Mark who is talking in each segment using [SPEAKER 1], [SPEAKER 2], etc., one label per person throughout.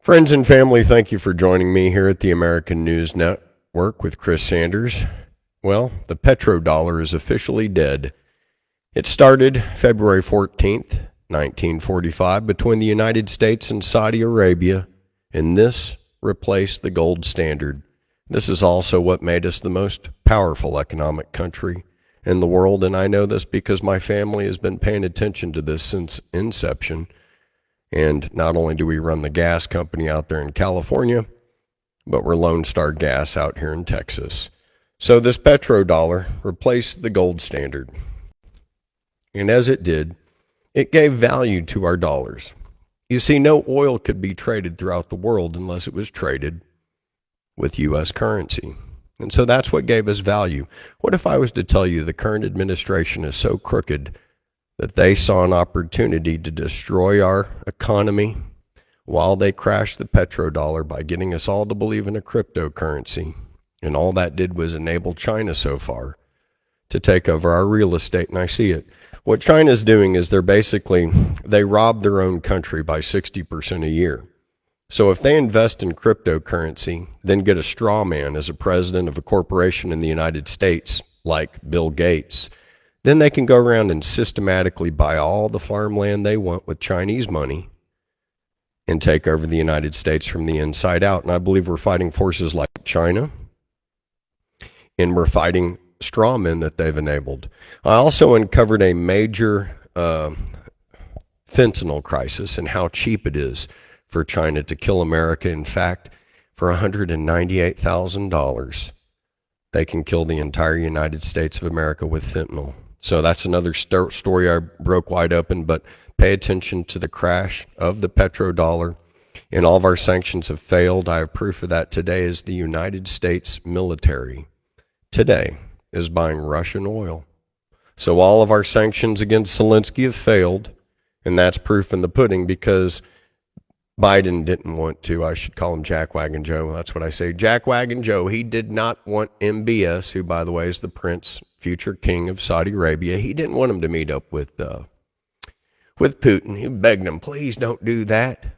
[SPEAKER 1] Friends and family, thank you for joining me here at the American News Network with Chris Sanders. Well, the petrodollar is officially dead. It started February 14th, 1945, between the United States and Saudi Arabia, and this replaced the gold standard. This is also what made us the most powerful economic country in the world, and I know this because my family has been paying attention to this since inception. And not only do we run the gas company out there in California, but we're Lone Star Gas out here in Texas. So this petrodollar replaced the gold standard. And as it did, it gave value to our dollars. You see, no oil could be traded throughout the world unless it was traded with U.S. currency. And so that's what gave us value. What if I was to tell you the current administration is so crooked that they saw an opportunity to destroy our economy while they crashed the petrodollar by getting us all to believe in a cryptocurrency? And all that did was enable China so far to take over our real estate, and I see it. What China's doing is they rob their own country by 60% a year. So if they invest in cryptocurrency, then get a straw man as a president of a corporation in the United States, like Bill Gates, then they can go around and systematically buy all the farmland they want with Chinese money and take over the United States from the inside out. And I believe we're fighting forces like China, and we're fighting straw men that they've enabled. I also uncovered a major fentanyl crisis and how cheap it is for China to kill America. In fact, for $198,000, they can kill the entire United States of America with fentanyl. So that's another story I broke wide open, but pay attention to the crash of the petrodollar, and all of our sanctions have failed. I have proof of that today as the United States military today is buying Russian oil. So all of our sanctions against Zelensky have failed, and that's proof in the pudding because Biden didn't want to. I should call him Jackwagon Joe. That's what I say. Jackwagon Joe. He did not want MBS, who, by the way, is the prince, future king of Saudi Arabia. He didn't want him to meet up with Putin. He begged him, please don't do that.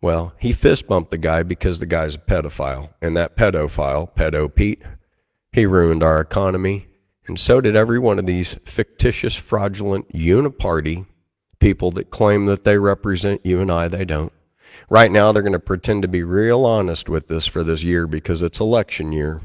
[SPEAKER 1] Well, he fist bumped the guy because the guy's a pedophile. And that pedophile, Pedo Pete, he ruined our economy. And so did every one of these fictitious, fraudulent, uniparty people that claim that they represent you and I. They don't. Right now, they're going to pretend to be real honest with this for this year because it's election year.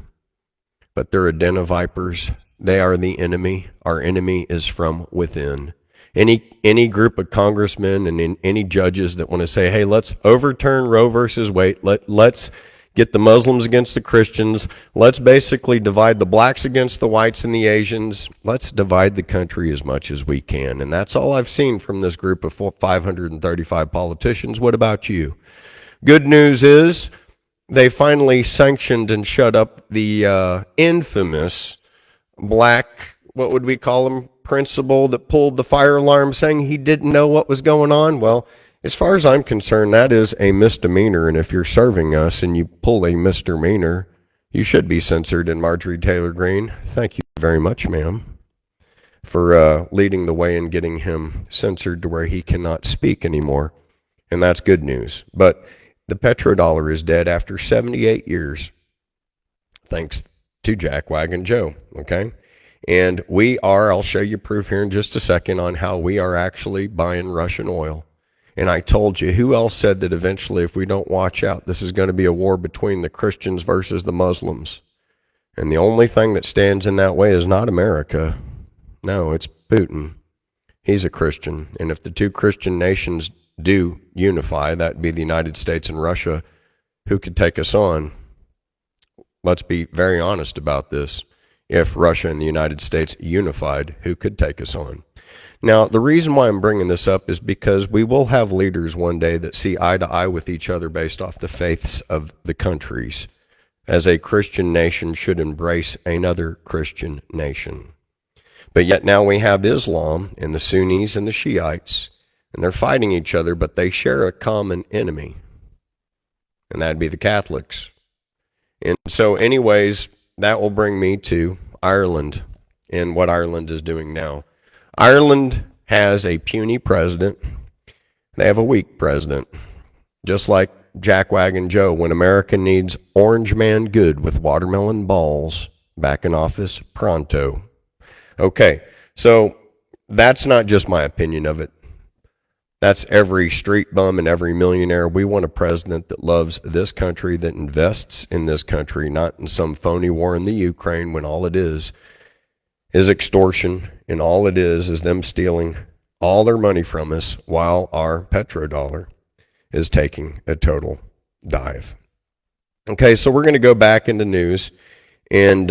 [SPEAKER 1] But they're a den of vipers. They are the enemy. Our enemy is from within. Any group of congressmen and any judges that want to say, hey, let's overturn Roe versus Wade. Let's get the Muslims against the Christians. Let's basically divide the blacks against the whites and the Asians. Let's divide the country as much as we can. And that's all I've seen from this group of 535 politicians. What about you? Good news is they finally sanctioned and shut up the infamous black, what would we call him, principal that pulled the fire alarm saying he didn't know what was going on. Well, as far as I'm concerned, that is a misdemeanor, and if you're serving us and you pull a misdemeanor, you should be censored. And Marjorie Taylor Greene, thank you very much, ma'am, for leading the way and getting him censored to where he cannot speak anymore, and that's good news. But the petrodollar is dead after 78 years, thanks to Jackwagon Joe, okay? And we are, I'll show you proof here in just a second on how we are actually buying Russian oil. And I told you, who else said that eventually, if we don't watch out, this is going to be a war between the Christians versus the Muslims? And the only thing that stands in that way is not America. No, it's Putin. He's a Christian. And if the two Christian nations do unify, that'd be the United States and Russia, who could take us on? Let's be very honest about this. If Russia and the United States unified, who could take us on? Now, the reason why I'm bringing this up is because we will have leaders one day that see eye to eye with each other based off the faiths of the countries, as a Christian nation should embrace another Christian nation. But yet now we have Islam and the Sunnis and the Shiites, and they're fighting each other, but they share a common enemy, and that'd be the Catholics. And so anyways, that will bring me to Ireland and what Ireland is doing now. Ireland has a puny president. They have a weak president. Just like Jackwagon Joe, when America needs orange man good with watermelon balls, back in office pronto. Okay, so that's not just my opinion of it. That's every street bum and every millionaire. We want a president that loves this country, that invests in this country, not in some phony war in the Ukraine when all it is extortion, and all it is them stealing all their money from us while our petrodollar is taking a total dive. Okay, so we're going to go back into news, and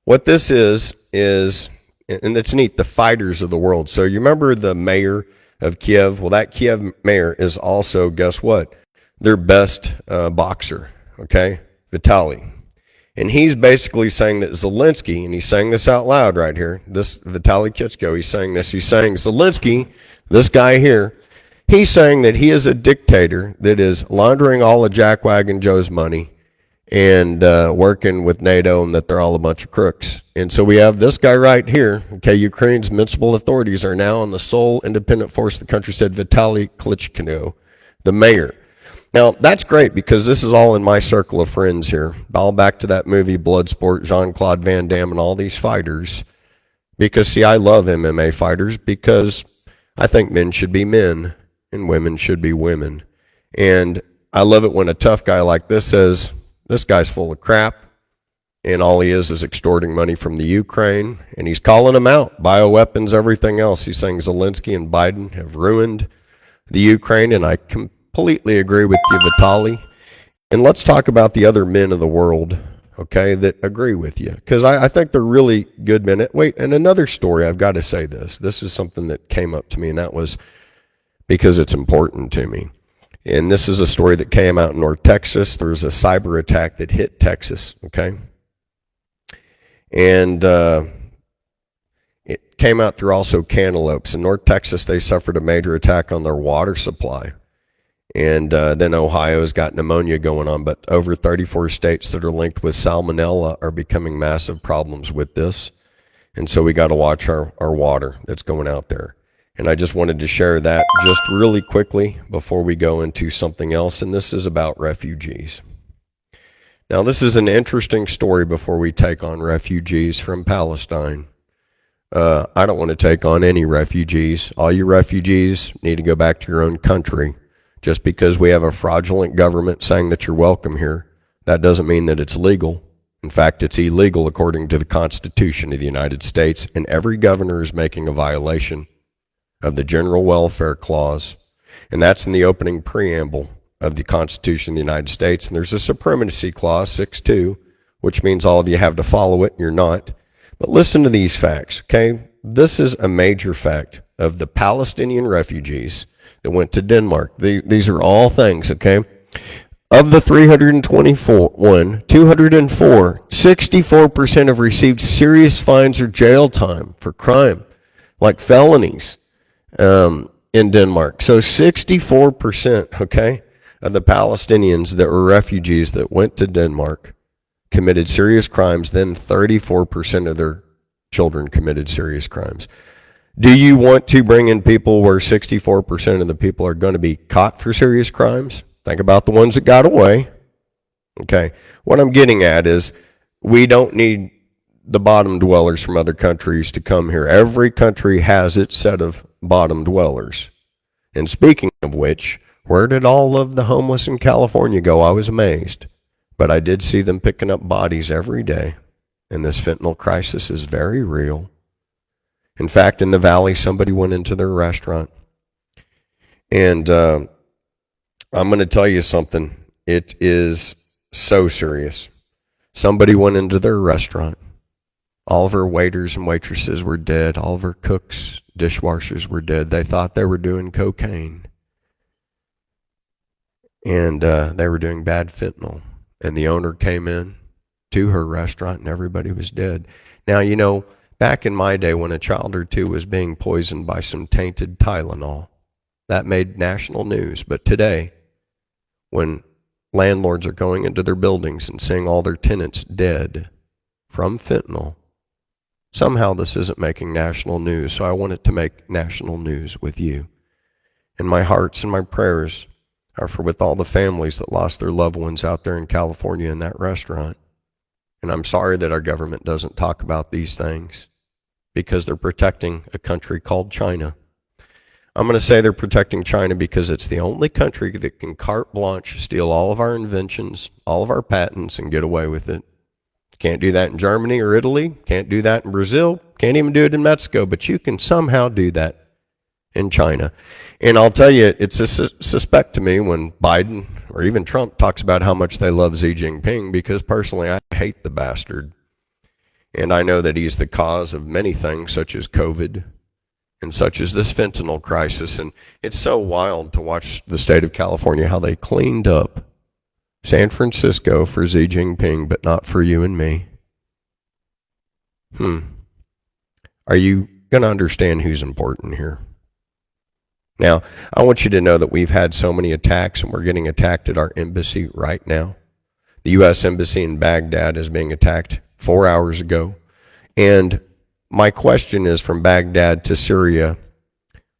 [SPEAKER 1] what this is, and it's neat, the fighters of the world. So you remember the mayor of Kiev? Well, that Kiev mayor is also, guess what? Their best boxer, okay? Vitaly. And he's basically saying that Zelensky, and he's saying this out loud right here, this Vitaly Klitschko, he's saying this. He's saying Zelensky, this guy here, he's saying that he is a dictator that is laundering all of Jackwagon Joe's money and working with NATO, and that they're all a bunch of crooks. And so we have this guy right here. Okay, Ukraine's municipal authorities are now on the sole independent force the country, said Vitaly Klitschko, the mayor. Now, that's great because this is all in my circle of friends here. All back to that movie Bloodsport, Jean-Claude Van Damme, and all these fighters. Because, see, I love MMA fighters because I think men should be men and women should be women. And I love it when a tough guy like this says, this guy's full of crap, and all he is extorting money from the Ukraine, and he's calling them out, bioweapons, everything else. He's saying Zelensky and Biden have ruined the Ukraine, and I completely agree with you, Vitaly. And let's talk about the other men of the world, okay, that agree with you, because I think they're really good men. Wait, and another story, I've got to say this. This is something that came up to me, and that was because it's important to me. And this is a story that came out in North Texas. There was a cyber attack that hit Texas, okay? And it came out through also Cantaloupes. In North Texas, they suffered a major attack on their water supply. And then Ohio's got pneumonia going on. But over 34 states that are linked with salmonella are becoming massive problems with this. And so we got to watch our water that's going out there. And I just wanted to share that just really quickly before we go into something else, and this is about refugees. Now, this is an interesting story before we take on refugees from Palestine. I don't want to take on any refugees. All you refugees need to go back to your own country. Just because we have a fraudulent government saying that you're welcome here, that doesn't mean that it's legal. In fact, it's illegal according to the Constitution of the United States, and every governor is making a violation of the General Welfare Clause, and that's in the opening preamble of the Constitution of the United States. And there's a Supremacy Clause, 6.2, which means all of you have to follow it, and you're not. But listen to these facts, okay? This is a major fact of the Palestinian refugees that went to Denmark. These are all things, okay? Of the 324, 204, 64% have received serious fines or jail time for crime, like felonies. In Denmark. So 64%, okay, of the Palestinians that were refugees that went to Denmark committed serious crimes. Then 34% of their children committed serious crimes. Do you want to bring in people where 64% of the people are going to be caught for serious crimes? Think about the ones that got away. Okay, what I'm getting at is we don't need the bottom dwellers from other countries to come here. Every country has its set of bottom dwellers. And speaking of which, where did all of the homeless in California go? I was amazed. But I did see them picking up bodies every day. And this fentanyl crisis is very real. In fact, in the valley, somebody went into their restaurant. And I'm going to tell you something. It is so serious. Somebody went into their restaurant. All of her waiters and waitresses were dead. All of her cooks, dishwashers were dead. They thought they were doing cocaine. And they were doing bad fentanyl. And the owner came in to her restaurant and everybody was dead. Now, you know, back in my day when a child or two was being poisoned by some tainted Tylenol, that made national news. But today, when landlords are going into their buildings and seeing all their tenants dead from fentanyl, somehow this isn't making national news, so I want it to make national news with you. And my hearts and my prayers or for with all the families that lost their loved ones out there in California in that restaurant. And I'm sorry that our government doesn't talk about these things because they're protecting a country called China. I'm going to say they're protecting China because it's the only country that can carte blanche steal all of our inventions, all of our patents, and get away with it. Can't do that in Germany or Italy. Can't do that in Brazil. Can't even do it in Mexico. But you can somehow do that in China. And I'll tell you, it's a suspect to me when Biden or even Trump talks about how much they love Xi Jinping, because personally I hate the bastard. And I know that he's the cause of many things such as COVID and such as this fentanyl crisis. And it's so wild to watch the state of California, how they cleaned up San Francisco for Xi Jinping, but not for you and me. Are you going to understand who's important here? Now, I want you to know that we've had so many attacks, and we're getting attacked at our embassy right now. The U.S. Embassy in Baghdad is being attacked 4 hours ago. And my question is, from Baghdad to Syria,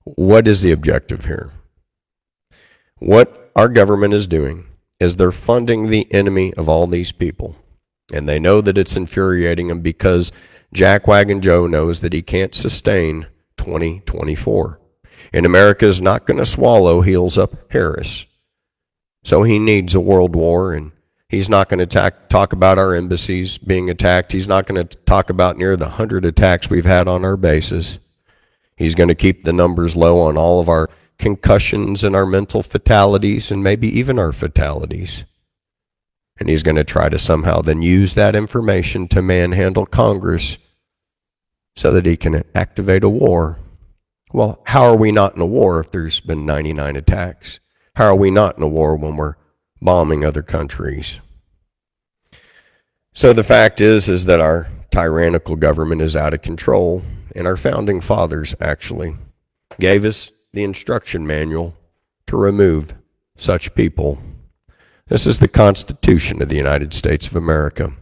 [SPEAKER 1] what is the objective here? What our government is doing is they're funding the enemy of all these people. And they know that it's infuriating them because Jackwagon Joe knows that he can't sustain 2024. And America is not going to swallow heels up Harris. So he needs a world war, and he's not going to talk about our embassies being attacked. He's not going to talk about near the 100 attacks we've had on our bases. He's going to keep the numbers low on all of our concussions and our mental fatalities and maybe even our fatalities. And he's going to try to somehow then use that information to manhandle Congress so that he can activate a war. Well, how are we not in a war if there's been 99 attacks? How are we not in a war when we're bombing other countries? So the fact is that our tyrannical government is out of control, and our founding fathers actually gave us the instruction manual to remove such people. This is the Constitution of the United States of America.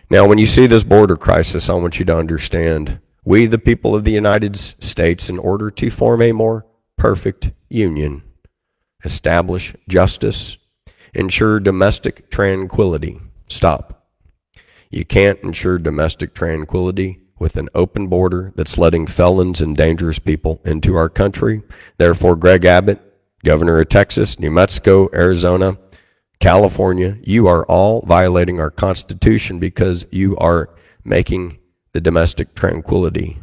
[SPEAKER 1] Now, when you see this border crisis, I want you to understand, we, the people of the United States, in order to form a more perfect union, establish justice, ensure domestic tranquility. Stop. You can't ensure domestic tranquility with an open border that's letting felons and dangerous people into our country. Therefore, Greg Abbott, Governor of Texas, New Mexico, Arizona, California, you are all violating our Constitution because you are making the domestic tranquility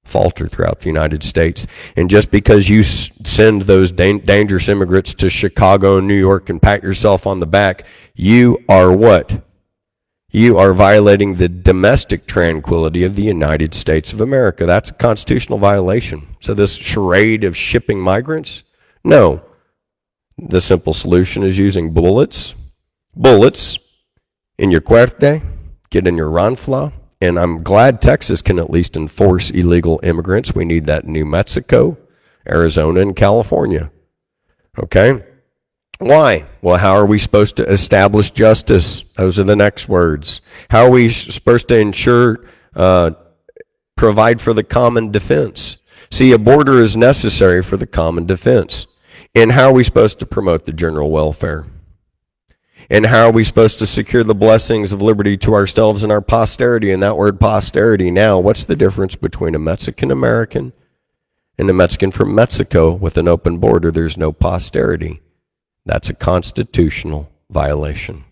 [SPEAKER 1] falter throughout the United States. And just because you send those dangerous immigrants to Chicago and New York and pat yourself on the back, you are what? You are violating the domestic tranquility of the United States of America. That's a constitutional violation. So this charade of shipping migrants? No. The simple solution is using bullets in your cuerte, get in your ranfla. And I'm glad Texas can at least enforce illegal immigrants. We need that in New Mexico, Arizona, and California. Okay? Why? Well, how are we supposed to establish justice? Those are the next words. How are we supposed to ensure, provide for the common defense? See, a border is necessary for the common defense. And how are we supposed to promote the general welfare? And how are we supposed to secure the blessings of liberty to ourselves and our posterity? And that word posterity, now, what's the difference between a Mexican American and a Mexican from Mexico? With an open border, there's no posterity. That's a constitutional violation.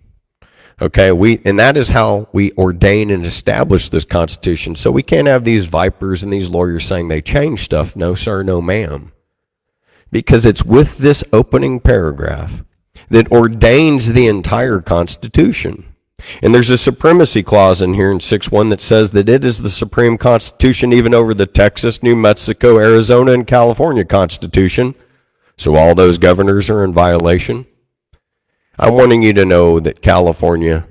[SPEAKER 1] Okay, and that is how we ordain and establish this Constitution. So we can't have these vipers and these lawyers saying they change stuff. No, sir, no, ma'am. Because it's with this opening paragraph that ordains the entire Constitution. And there's a supremacy clause in here in 6.1 that says that it is the supreme Constitution even over the Texas, New Mexico, Arizona, and California Constitution. So all those governors are in violation. I'm wanting you to know that California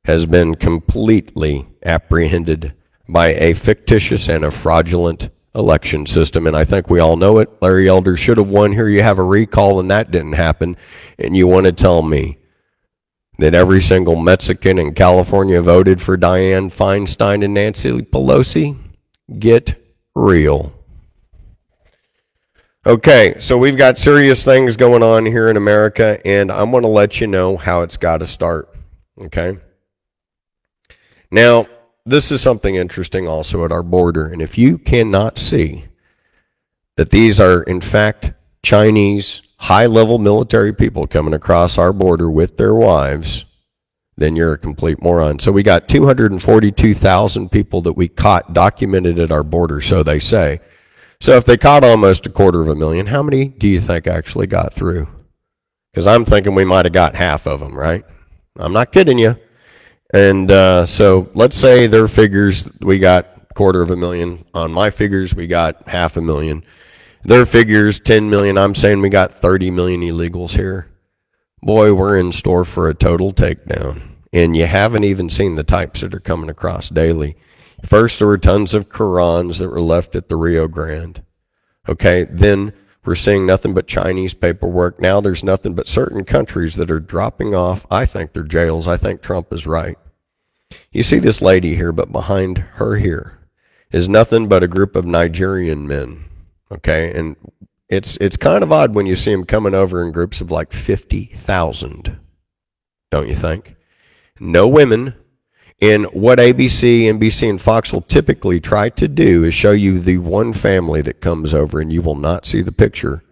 [SPEAKER 1] has been completely apprehended by a fictitious and a fraudulent election system, and I think we all know it. Larry Elder should have won. Here you have a recall, and that didn't happen. And you want to tell me that every single Mexican in California voted for Dianne Feinstein and Nancy Pelosi? Get real. Okay, so we've got serious things going on here in America, and I'm going to let you know how it's got to start. Okay? Now, this is something interesting also at our border, and if you cannot see that these are, in fact, Chinese high-level military people coming across our border with their wives, then you're a complete moron. So we got 242,000 people that we caught documented at our border, so they say. So if they caught almost 250,000, how many do you think actually got through? Because I'm thinking we might have got half of them, right? I'm not kidding you. And so let's say their figures, we got 250,000. On my figures, we got 500,000. Their figures, 10 million. I'm saying we got 30 million illegals here. Boy, we're in store for a total takedown. And you haven't even seen the types that are coming across daily. First, there were tons of Qurans that were left at the Rio Grande. Okay, then we're seeing nothing but Chinese paperwork. Now there's nothing but certain countries that are dropping off. I think they're jails. I think Trump is right. You see this lady here, but behind her here is nothing but a group of Nigerian men. Okay, and it's kind of odd when you see them coming over in groups of like 50,000, don't you think? No women. And what ABC, NBC, and Fox will typically try to do is show you the one family that comes over, and you will not see the picture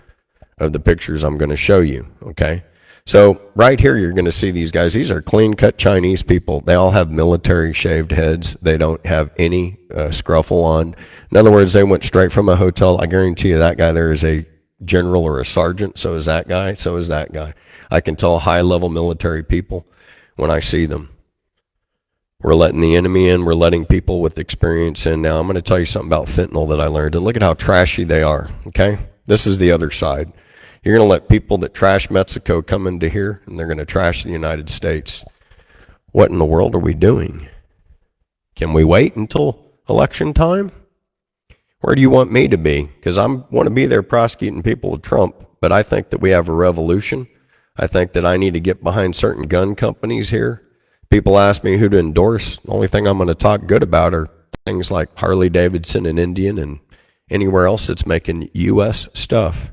[SPEAKER 1] of the pictures I'm going to show you, okay? So right here, you're going to see these guys. These are clean-cut Chinese people. They all have military shaved heads. They don't have any scruffle on. In other words, they went straight from a hotel. I guarantee you that guy there is a general or a sergeant. So is that guy. So is that guy. I can tell high-level military people when I see them. We're letting the enemy in. We're letting people with experience in. Now, I'm going to tell you something about fentanyl that I learned. And look at how trashy they are, okay? This is the other side. You're going to let people that trash Mexico come into here, and they're going to trash the United States. What in the world are we doing? Can we wait until election time? Where do you want me to be? Because I want to be there prosecuting people with Trump, but I think that we have a revolution. I think that I need to get behind certain gun companies here. People ask me who to endorse. The only thing I'm going to talk good about are things like Harley Davidson and Indian and anywhere else that's making U.S. stuff.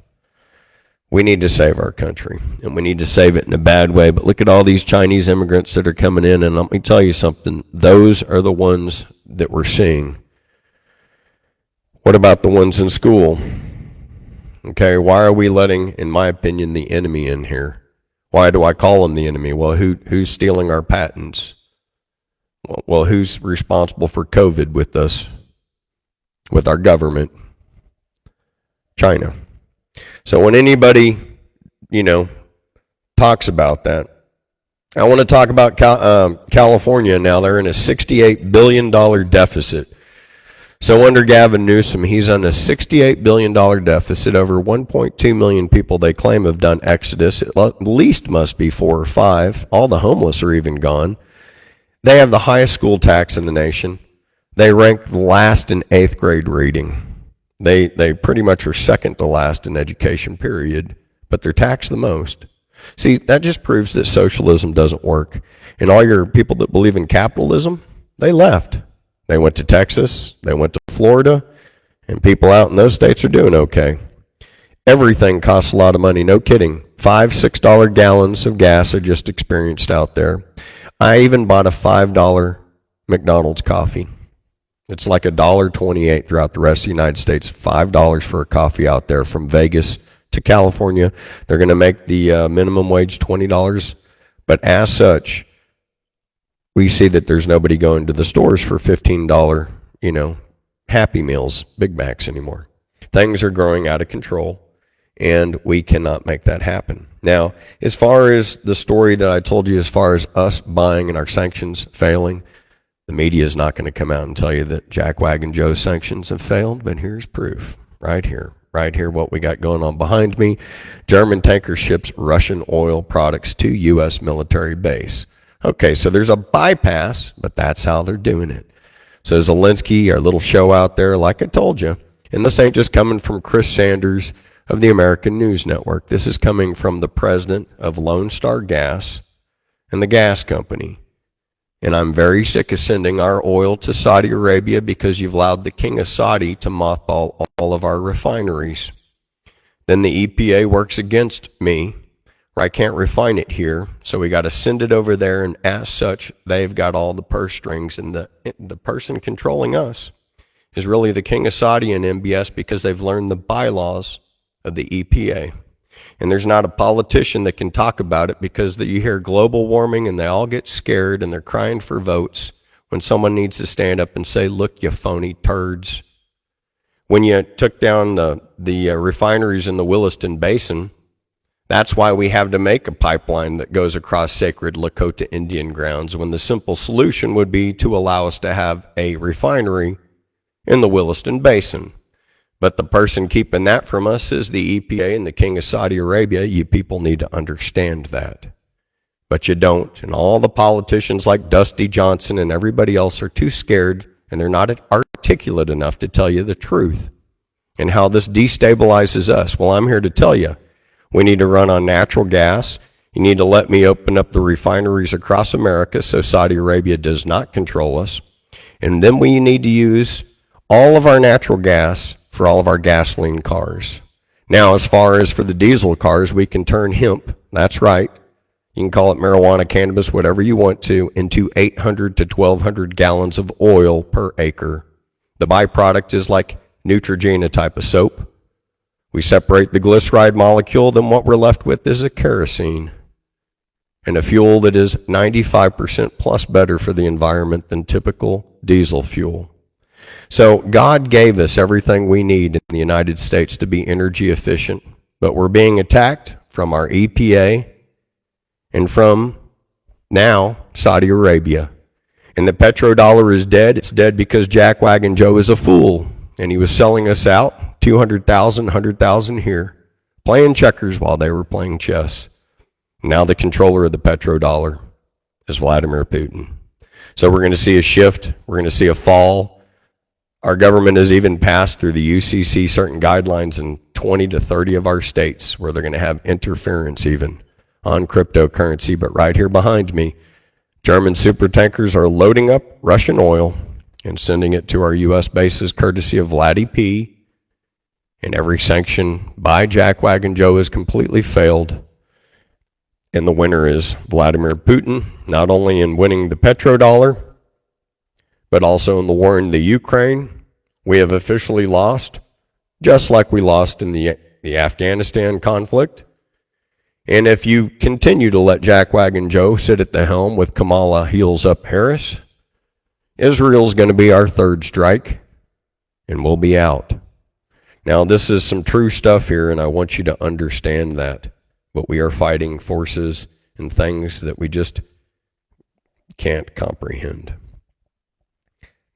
[SPEAKER 1] We need to save our country, and we need to save it in a bad way. But look at all these Chinese immigrants that are coming in, and let me tell you something. Those are the ones that we're seeing. What about the ones in school? Okay, why are we letting, in my opinion, the enemy in here? Why do I call him the enemy? Well, who's stealing our patents? Well, who's responsible for COVID with us, with our government? China. So when anybody, talks about that, I want to talk about California now. They're in a $68 billion deficit. So under Gavin Newsom, he's on a $68 billion deficit. Over 1.2 million people they claim have done exodus. At least must be 4 or 5. All the homeless are even gone. They have the highest school tax in the nation. They rank last in 8th grade reading. They pretty much are second to last in education, period. But they're taxed the most. See, that just proves that socialism doesn't work. And all your people that believe in capitalism, they left. They went to Texas, they went to Florida, and people out in those states are doing okay. Everything costs a lot of money, no kidding. $5, $6 gallons of gas I just experienced out there. I even bought a $5 McDonald's coffee. It's like $1.28 throughout the rest of the United States. $5 for a coffee out there from Vegas to California. They're going to make the minimum wage $20, but as such, we see that there's nobody going to the stores for $15, Happy Meals, Big Macs anymore. Things are growing out of control, and we cannot make that happen. Now, as far as the story that I told you, as far as us buying and our sanctions failing, the media is not going to come out and tell you that Jack Wagon Joe's sanctions have failed, but here's proof right here. Right here, what we got going on behind me. German tanker ships Russian oil products to U.S. military base. Okay, so there's a bypass, but that's how they're doing it. So Zelensky, our little show out there, like I told you, and this ain't just coming from Chris Sanders of the American News Network. This is coming from the president of Lone Star Gas and the gas company. And I'm very sick of sending our oil to Saudi Arabia because you've allowed the king of Saudi to mothball all of our refineries. Then the EPA works against me, or I can't refine it here, so we got to send it over there, and as such, they've got all the purse strings, and the person controlling us is really the King of Saudi and MBS, because they've learned the bylaws of the EPA. And there's not a politician that can talk about it, because you hear global warming and they all get scared and they're crying for votes when someone needs to stand up and say, look, you phony turds. When you took down the refineries in the Williston Basin, that's why we have to make a pipeline that goes across sacred Lakota Indian grounds, when the simple solution would be to allow us to have a refinery in the Williston Basin. But the person keeping that from us is the EPA and the King of Saudi Arabia. You people need to understand that. But you don't. And all the politicians like Dusty Johnson and everybody else are too scared, and they're not articulate enough to tell you the truth and how this destabilizes us. Well, I'm here to tell you, we need to run on natural gas. You need to let me open up the refineries across America so Saudi Arabia does not control us. And then we need to use all of our natural gas for all of our gasoline cars. Now, as far as for the diesel cars, we can turn hemp, that's right, you can call it marijuana, cannabis, whatever you want to, into 800 to 1,200 gallons of oil per acre. The byproduct is like Neutrogena type of soap. We separate the glyceride molecule, then what we're left with is a kerosene, and a fuel that is 95% plus better for the environment than typical diesel fuel. So God gave us everything we need in the United States to be energy efficient, but we're being attacked from our EPA and from now Saudi Arabia. And the petrodollar is dead. It's dead because Jackwagon Joe is a fool, and he was selling us out, 200,000, 100,000 here, playing checkers while they were playing chess. Now the controller of the petrodollar is Vladimir Putin. So we're going to see a shift. We're going to see a fall. Our government has even passed through the UCC certain guidelines in 20 to 30 of our states where they're going to have interference even on cryptocurrency. But right here behind me, German supertankers are loading up Russian oil and sending it to our U.S. bases courtesy of Vladdy P. And every sanction by Jackwagon Joe has completely failed. And the winner is Vladimir Putin, not only in winning the petrodollar, but also in the war in the Ukraine. We have officially lost, just like we lost in the Afghanistan conflict. And if you continue to let Jackwagon Joe sit at the helm with Kamala Heels Up Harris, Israel's going to be our third strike, and we'll be out. Now, this is some true stuff here, and I want you to understand that. But we are fighting forces and things that we just can't comprehend.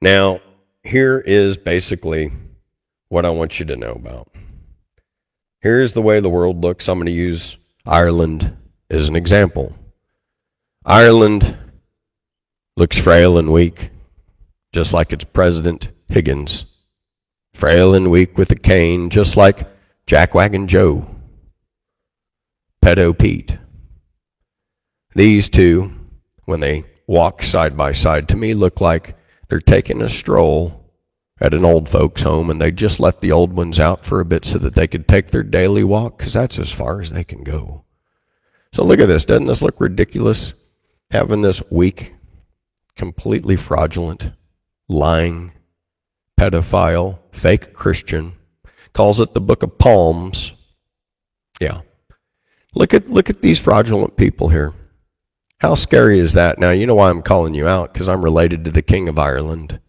[SPEAKER 1] Now, here is basically what I want you to know about. Here's the way the world looks. I'm going to use Ireland as an example. Ireland looks frail and weak, just like its president, Higgins. Frail and weak with a cane, just like Jackwagon Joe, Pedo Pete. These two, when they walk side by side, to me look like they're taking a stroll at an old folks' home, and they just left the old ones out for a bit so that they could take their daily walk, because that's as far as they can go. So look at this. Doesn't this look ridiculous? Having this weak, completely fraudulent, lying, pedophile, fake Christian, calls it the Book of Palms. Yeah. Look at these fraudulent people here. How scary is that? Now, you know why I'm calling you out, because I'm related to the King of Ireland.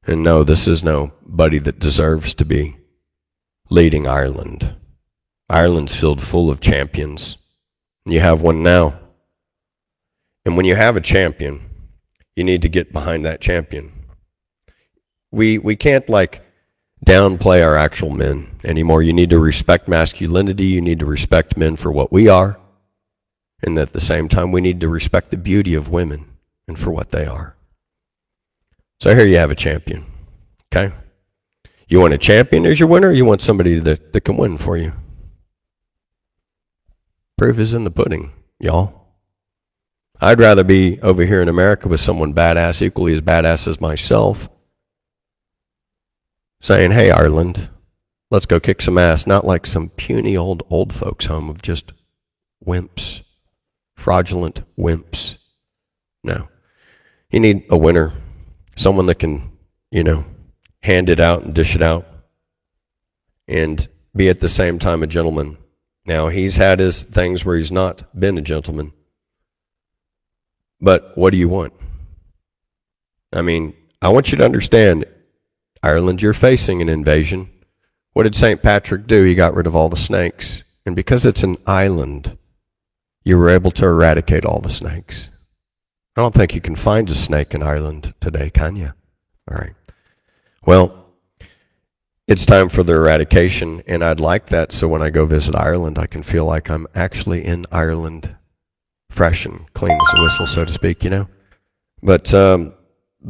[SPEAKER 1] And no, this is nobody that deserves to be leading Ireland. Ireland's filled full of champions. And you have one now. And when you have a champion, you need to get behind that champion. We can't downplay our actual men anymore. You need to respect masculinity. You need to respect men for what we are. And at the same time, we need to respect the beauty of women and for what they are. So here you have a champion, okay? You want a champion as your winner, or you want somebody that can win for you? Proof is in the pudding, y'all. I'd rather be over here in America with someone badass, equally as badass as myself, saying, hey, Ireland, Let's go kick some ass, not like some puny old folks home of just wimps, fraudulent wimps. No. You need a winner, someone that can, hand it out and dish it out and be at the same time a gentleman. Now, he's had his things where he's not been a gentleman. But what do you want? I mean, I want you to understand, Ireland, you're facing an invasion. What did St. Patrick do? He got rid of all the snakes. And because it's an island, you were able to eradicate all the snakes. I don't think you can find a snake in Ireland today, can you? All right. Well, it's time for the eradication, and I'd like that so when I go visit Ireland, I can feel like I'm actually in Ireland, fresh and clean as a whistle, so to speak, But the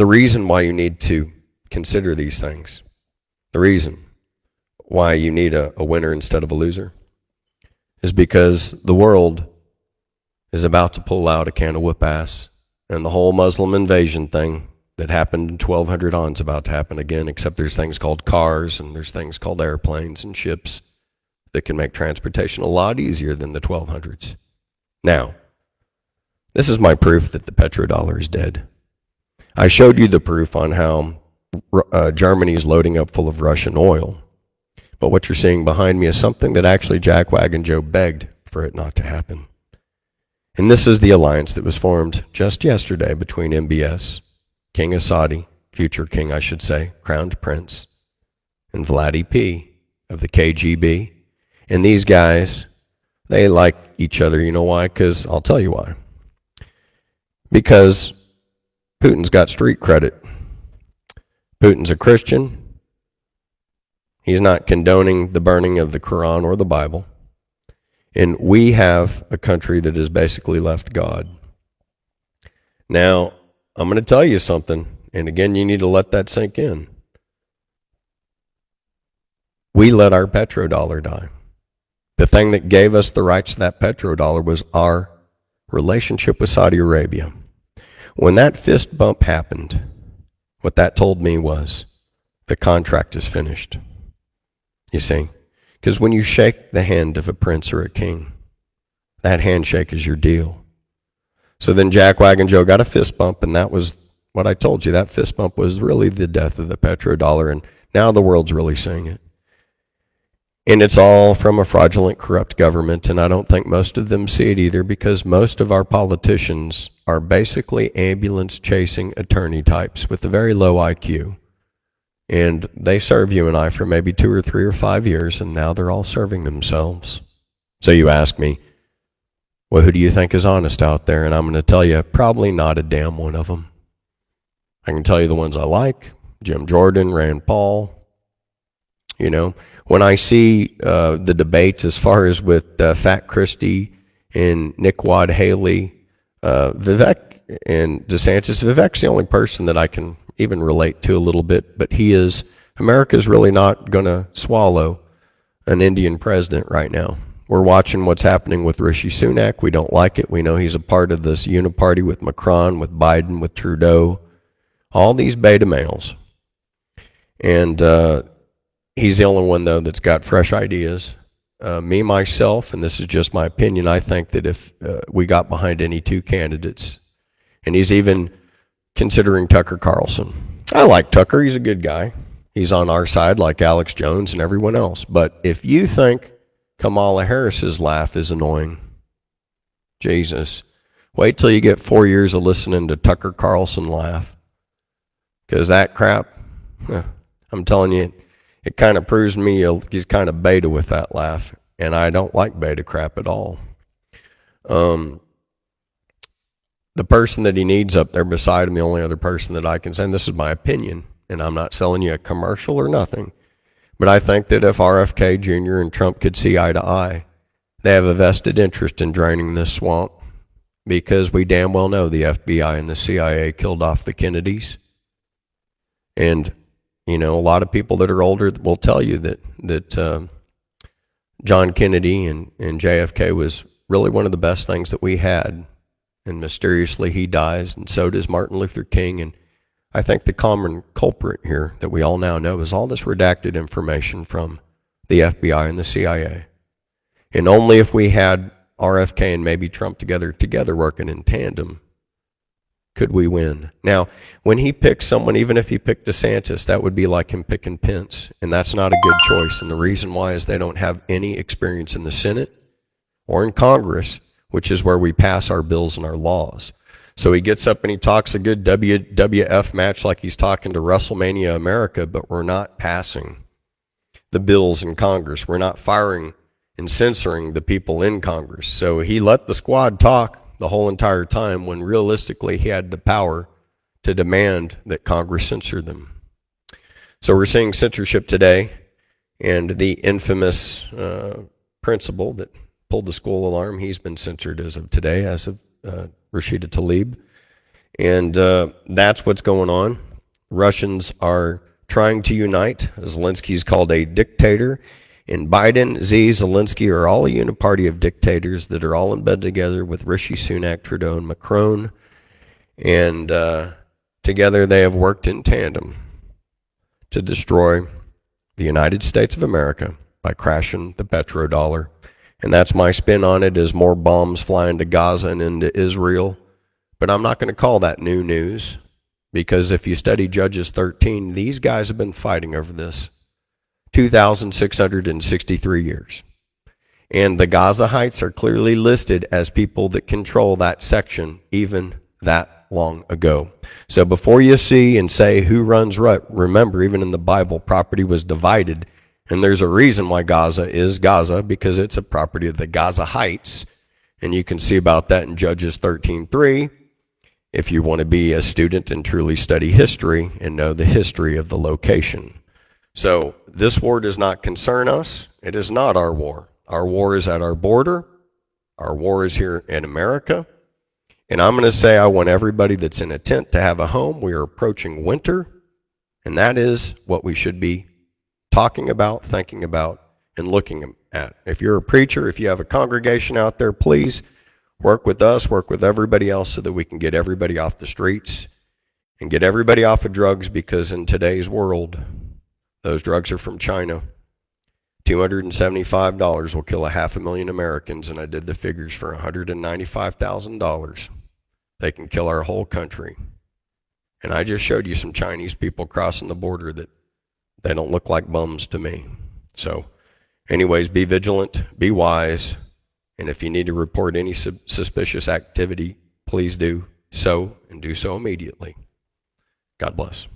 [SPEAKER 1] reason why you need to consider these things, the reason why you need a winner instead of a loser, is because the world is about to pull out a can of whoop ass, and the whole Muslim invasion thing that happened in 1200 on is about to happen again, except there's things called cars and there's things called airplanes and ships that can make transportation a lot easier than the 1200s. Now, this is my proof that the petrodollar is dead. I showed you the proof on how Germany is loading up full of Russian oil. But what you're seeing behind me is something that actually Jackwagon Joe begged for it not to happen. And this is the alliance that was formed just yesterday between MBS, King of Saudi, future king I should say, crowned prince, and Vladdy P of the KGB. And these guys, they like each other. You know why? Because I'll tell you why. Because Putin's got street credit. Putin's a Christian. He's not condoning the burning of the Quran or the Bible. And we have a country that has basically left God. Now, I'm going to tell you something, and again, you need to let that sink in. We let our petrodollar die. The thing that gave us the rights to that petrodollar was our relationship with Saudi Arabia. When that fist bump happened, what that told me was the contract is finished. You see? Because when you shake the hand of a prince or a king, that handshake is your deal. So then Jackwagon Joe got a fist bump, and that was what I told you. That fist bump was really the death of the petrodollar, and now the world's really seeing it. And it's all from a fraudulent, corrupt government, and I don't think most of them see it either, because most of our politicians are basically ambulance-chasing attorney types with a very low IQ. And they serve you and I for maybe 2 or 3 or 5 years, and now they're all serving themselves. So you ask me, well, who do you think is honest out there? And I'm going to tell you, probably not a damn one of them. I can tell you the ones I like: Jim Jordan, Rand Paul. When I see the debate as far as with Fat Christie and Nick Wad Haley, Vivek and DeSantis, Vivek's the only person that I can even relate to a little bit, but America's really not going to swallow an Indian president right now. We're watching what's happening with Rishi Sunak. We don't like it. We know he's a part of this uniparty with Macron, with Biden, with Trudeau, all these beta males. And he's the only one, though, that's got fresh ideas. Myself, and this is just my opinion, I think that if we got behind any two candidates, and he's even considering Tucker Carlson. I like Tucker. He's a good guy. He's on our side like Alex Jones and everyone else. But if you think Kamala Harris's laugh is annoying, Jesus, wait till you get 4 years of listening to Tucker Carlson laugh. Because that crap, I'm telling you, it kind of proves to me he's kind of beta with that laugh. And I don't like beta crap at all. The person that he needs up there beside him, the only other person that I can say, and this is my opinion, and I'm not selling you a commercial or nothing, but I think that if RFK Jr. and Trump could see eye to eye, they have a vested interest in draining this swamp, because we damn well know the FBI and the CIA killed off the Kennedys. And, a lot of people that are older will tell you that John Kennedy and JFK was really one of the best things that we had. And mysteriously he dies, and so does Martin Luther King. And I think the common culprit here that we all now know is all this redacted information from the FBI and the CIA. And only if we had RFK and maybe Trump together working in tandem, could we win. Now, when he picks someone, even if he picked DeSantis, that would be like him picking Pence, and that's not a good choice. And the reason why is they don't have any experience in the Senate or in Congress, which is where we pass our bills and our laws. So he gets up and he talks a good WWF match like he's talking to WrestleMania America, but we're not passing the bills in Congress. We're not firing and censoring the people in Congress. So he let the squad talk the whole entire time when realistically he had the power to demand that Congress censor them. So we're seeing censorship today, and the infamous principal that pulled the school alarm, he's been censored as of today, as of Rashida Tlaib. And that's what's going on. Russians are trying to unite. Zelensky's called a dictator. And Biden, Zelensky are all a uniparty of dictators that are all in bed together with Rishi Sunak, Trudeau, and Macron. And together they have worked in tandem to destroy the United States of America by crashing the petrodollar. And that's my spin on it, is more bombs flying to Gaza and into Israel. But I'm not going to call that new news, because if you study Judges 13, these guys have been fighting over this 2,663 years. And the Gaza Heights are clearly listed as people that control that section even that long ago. So before you see and say who runs what, remember, even in the Bible, property was divided. And there's a reason why Gaza is Gaza, because it's a property of the Gaza Heights. And you can see about that in Judges 13:3 if you want to be a student and truly study history and know the history of the location. So this war does not concern us. It is not our war. Our war is at our border. Our war is here in America. And I'm going to say I want everybody that's in a tent to have a home. We are approaching winter, and that is what we should be talking about, thinking about, and looking at. If you're a preacher, if you have a congregation out there, please work with us, work with everybody else so that we can get everybody off the streets and get everybody off of drugs, because in today's world, those drugs are from China. $275 will kill 500,000 Americans, and I did the figures for $195,000. They can kill our whole country. And I just showed you some Chinese people crossing the border that they don't look like bums to me. So anyways, be vigilant, be wise, and if you need to report any suspicious activity, please do so, and do so immediately. God bless.